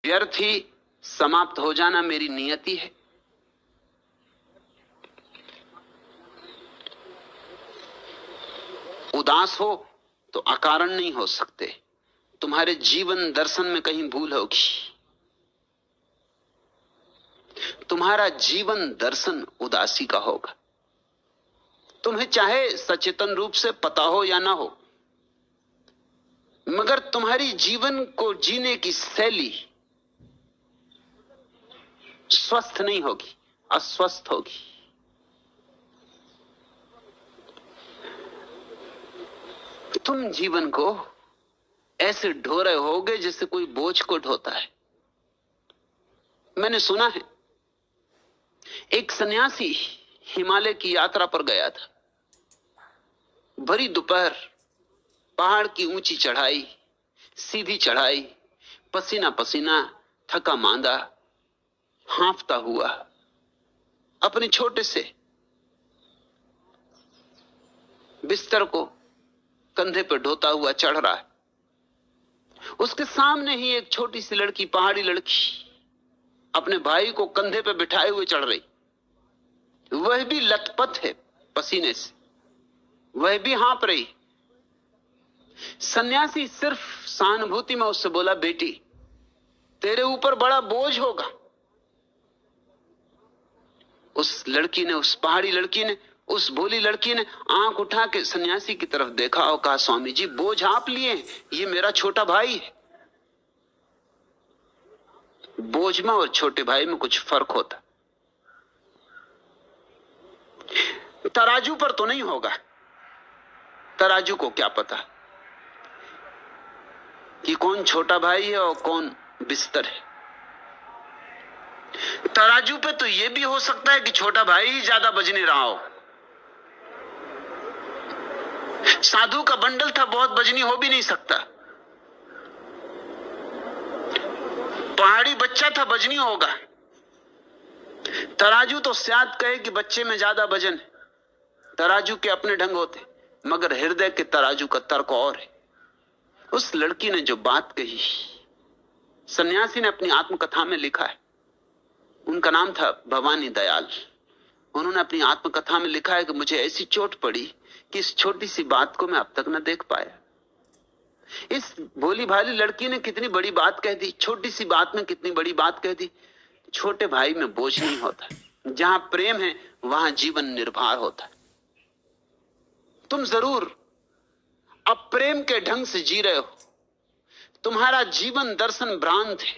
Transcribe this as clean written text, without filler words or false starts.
व्यर्थ ही समाप्त हो जाना मेरी नियति है। उदास हो तो अकारण नहीं हो सकते। तुम्हारे जीवन दर्शन में कहीं भूल होगी। तुम्हारा जीवन दर्शन उदासी का होगा। तुम्हें चाहे सचेतन रूप से पता हो या ना हो, मगर तुम्हारी जीवन को जीने की शैली स्वस्थ नहीं होगी, अस्वस्थ होगी। तुम जीवन को ऐसे ढो रहे होगे जैसे कोई बोझ को ढोता है। मैंने सुना है एक सन्यासी हिमालय की यात्रा पर गया था। भरी दोपहर, पहाड़ की ऊंची चढ़ाई, सीधी चढ़ाई, पसीना पसीना, थका मांदा, हांफता हुआ अपने छोटे से बिस्तर को कंधे पर ढोता हुआ चढ़ रहा है। उसके सामने ही एक छोटी सी लड़की, पहाड़ी लड़की, अपने भाई को कंधे पर बिठाए हुए चढ़ रही। वह भी लथपथ है पसीने से, वह भी हाँफ रही। सन्यासी सिर्फ सहानुभूति में उससे बोला, बेटी तेरे ऊपर बड़ा बोझ होगा। उस लड़की ने, उस पहाड़ी लड़की ने, उस भोली लड़की ने आंख उठा के सन्यासी की तरफ देखा और कहा, स्वामी जी बोझ आप लिए, ये मेरा छोटा भाई है। बोझ में और छोटे भाई में कुछ फर्क होता। तराजू पर तो नहीं होगा। तराजू को क्या पता कि कौन छोटा भाई है और कौन बिस्तर है। तराजू पे तो यह भी हो सकता है कि छोटा भाई ही ज्यादा वजनी नहीं रहा हो। साधु का बंडल था, बहुत वजनी हो भी नहीं सकता। पहाड़ी बच्चा था, वजनी होगा। तराजू तो शायद कहे कि बच्चे में ज्यादा वजन है। तराजू के अपने ढंग होते, मगर हृदय के तराजू का तर्क और है। उस लड़की ने जो बात कही, सन्यासी ने अपनी आत्मकथा में लिखा है। उनका नाम था भवानी दयाल। उन्होंने अपनी आत्मकथा में लिखा है कि मुझे ऐसी चोट पड़ी कि इस छोटी सी बात को मैं अब तक न देख पाया। इस भोली भाली लड़की ने कितनी बड़ी बात कह दी, छोटी सी बात में कितनी बड़ी बात कह दी। छोटे भाई में बोझ नहीं होता। जहां प्रेम है वहां जीवन निर्भर होता है। तुम जरूर अब प्रेम के ढंग से जी रहे हो। तुम्हारा जीवन दर्शन भ्रांत है।